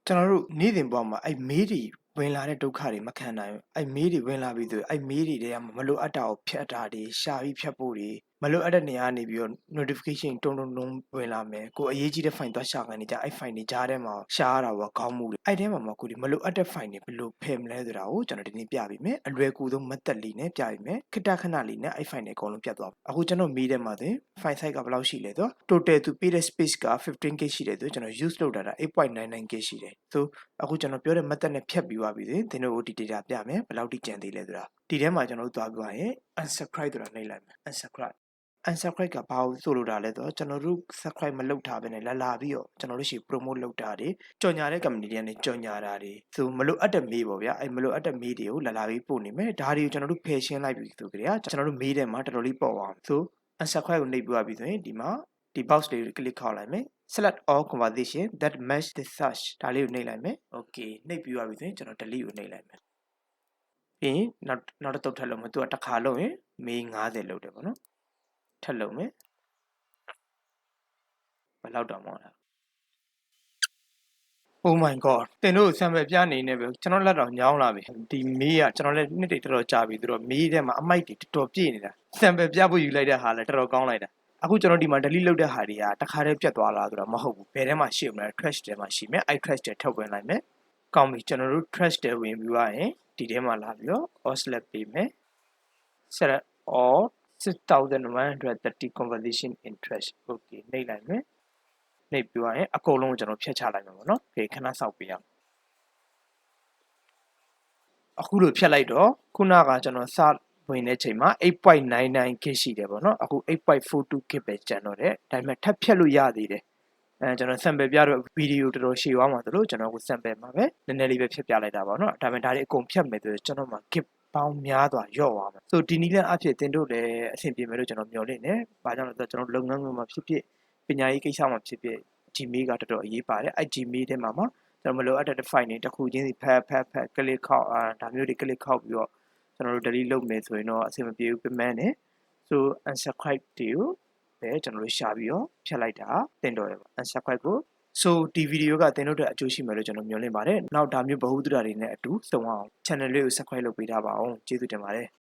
ကျွန်တော်တို့နေ့စဉ်ဘဝမှာအဲ့မေးတွေဝင်လာတဲ့ဒုက္ခတွေမခံနိုင်ဘူးအဲ့မေးတွေဝင်လာပြီးဆိုအဲ့မေးတွေတည်းကမလိုအပ်တာကိုဖြတ်တာတွေရှာပြီးဖြတ်ဖို့တွေမလိုအပ်တဲ့နေရာကနေပြီးတော့ notification တုံဝင်လာမယ်ကိုအရေးကြီးတဲ့ file သွားရှာခံနေကြအဲ့ file တွေကြားထဲမှာရှာရတာပေါ့ခေါင်းမှုတွေအဲ့ထဲမှာကိုဒီမလိုအပ်တဲ့ file တွေဘယ်လိုဖယ်မလဲဆိုတာကိုကျွန်တော်ဒီနေ့ပြပေးမယ်အလွယ်ကူဆုံး method လေးနဲ့ပြပေးမယ်ခဏခဏလေးနဲ့အဲ့ file တွေအကုန်လုံးပြတ်သွားအခုကျွန်တော်မေးထဲမှာဆို file size ကဘယ်လောက်ရှိလဲဆို total သူပေးတဲ့ space က 15k ရှိတယ်ဆိုကျွန်တော် use လုပ်တာ 8.99k ရှိတယ်ဆိုအခုကျွန်တော်ပြောတဲ့ method နဲ့ဖြတ်ပြီးသွားပြီဆိုသင်တို့ကိုဒီ data ပြမယ်ဘယ်လောက်ထိကျန်သေးလဲဆိုတာဒီထဲမှာကျွန်တော်တို့သွားပြီးသွားရင် unsubscribe ဆိုတာနှိပ်လိုက်မယ် unsubscribe ကဘာလို့ဆိုလိုတာလဲဆိုတော့ကျွန်တော်တို့ subscribe မလုပ်ထားဘဲနဲ့လာပြီးတော့ကျွန်တော်တို့ရှိ promote လုပ်တာတွေကြော်ညာတဲ့ company တွေကနေကြော်ညာတာတွေဆိုမလိုအပ်တဲ့မေးပေါ့ဗျာအဲ့မလိုအပ်တဲ့မေးတွေကိုလာပြီးပို့နေမယ်ဒါတွေကိုကျွန်တော်တို့ဖယ်ရှင်းလိုက်ပြီဆိုကြတဲ့ကျွန်တော်တို့မေးထဲမှာတော်တော်လေးပေါ့အောင်ဆို unsubscribe ကိုနှိပ်ပြီးသွားပြီဆိုရင်ဒီမှာဒီ box လေးကို click ခေါက်လိုက်မယ် select all conversation that match the search ဒါလေးကိုနှိပ်လိုက်မယ် okay နှိပ်ပြီးသွားပြီဆိုရင်ကျွန်တော် delete ကိုနှိပ်လိုက်မယ်ပြီးရင်နောက်တစ်သုတ်ထပ်လုပ်မယ်သူကတစ်ခါလုပ်ရင်မေး90လုပ်တယ်ပေါ့နော်ထပ်လုပ်မယ်ဘယ်လောက်တော့မဟုတ်လား Oh my god သင်တို့ sample ပြနေနေပဲကျွန်တော်လက်တော့ညောင်းလာပြီဒီမေးကကျွန်တော်လည်းနှစ်တွေတော်တော်ကြာပြီသူတို့မေးထဲမှာအမိုက်တွေတော်တော်ပြည့်နေတာ sample ပြဖို့ယူလိုက်တဲ့ဟာလည်းတော်တော်ကောင်းလိုက်တာအခုကျွန်တော်ဒီမှာ delete လုပ်တဲ့ဟာတွေကတခါတည်းပြတ်သွားလားဆိုတော့မဟုတ်ဘူးဘယ်ထဲမှာရှိမလဲ trash ထဲမှာရှိမယ်အဲ့ trash ထဲထုတ်ဝင်လိုက်မယ်ကောင်းပြီကျွန်တော်တို့ trash ထဲဝင်ပြီးသွားရင်ဒီထဲမှာလာပြီးတော့ oscillate ပေးမယ် select all 6130 conversation in trash okay နှိပ်လိုက်မယ်နှိပ်ပြီးသွားရင်အကုန်လုံးကိုကျွန်တော်ဖြတ်ချလိုက်မှာပေါ့နော်ခေခဏစောက်ပေးရအောင်အခုလိုဖြတ်လိုက်တော့ခုနကကျွန်တော်စဝင်တဲ့ချိန်မှာ 8.99k ရှိတယ်ပေါ့နော်အခု 8.42k ပဲကျန်တော့တယ်ဒါပေမဲ့ထပ်ဖြတ်လို့ရသေးတယ်ကျွန်တော် sample ပြတော့ဗီဒီယိုတော်တော်ရှည်သွားမှာဆိုလို့ကျွန်တော်ကို sample မှာပဲနည်းနည်းလေးပဲဖြတ်ပြလိုက်တာပေါ့နော်ဒါပေမဲ့ဒါတွေအကုန်ဖြတ်မယ်ဆိုကျွန်တော်မှာ gig ပေါင်းများစွာရော့သွားမှာဆိုဒီနည်းလမ်းအဖြစ်တင်တို့လည်းအဆင်ပြေမယ်လို့ကျွန်တော်မျှော်လင့်တယ်ဘာကြောင့်လဲဆိုတော့ကျွန်တော်လုပ်ငန်းခွင်မှာဖြစ်ဖြစ်ပညာရေးကိစ္စမှာဖြစ်ဖြစ် Gmail ကတော်တော်အရေးပါတယ်အဲ့ Gmail ထဲမှာကျွန်တော်မလိုအပ်တဲ့ file တွေတစ်ခုချင်းစီဖတ် click ခေါက်ဒါမျိုးတွေ click ခေါက်ပြီးတော့ကျွန်တော်တို့ delete လုပ်မယ်ဆိုရင်တော့အဆင်မပြေဘူးပြမန်းတယ်ဆို unsubscribe တွေကိုပဲကျွန်တော်တို့ရှာပြီးတော့ဖြတ်လိုက်တာတင်တော့ရပါ unsubscribe ကိုဆိုဒီဗီဒီယိုကတင်တို့အတွက်အကျိုးရှိမယ်လို့ကျွန်တော်မျှော်လင့်ပါတယ်နောက်ဒါမျိုးဗဟုသုတတွေနဲ့အတူဆုံအောင် channel လေးကို subscribe လုပ်ပေးထားပါအောင်ကျေးဇူးတင်ပါတယ်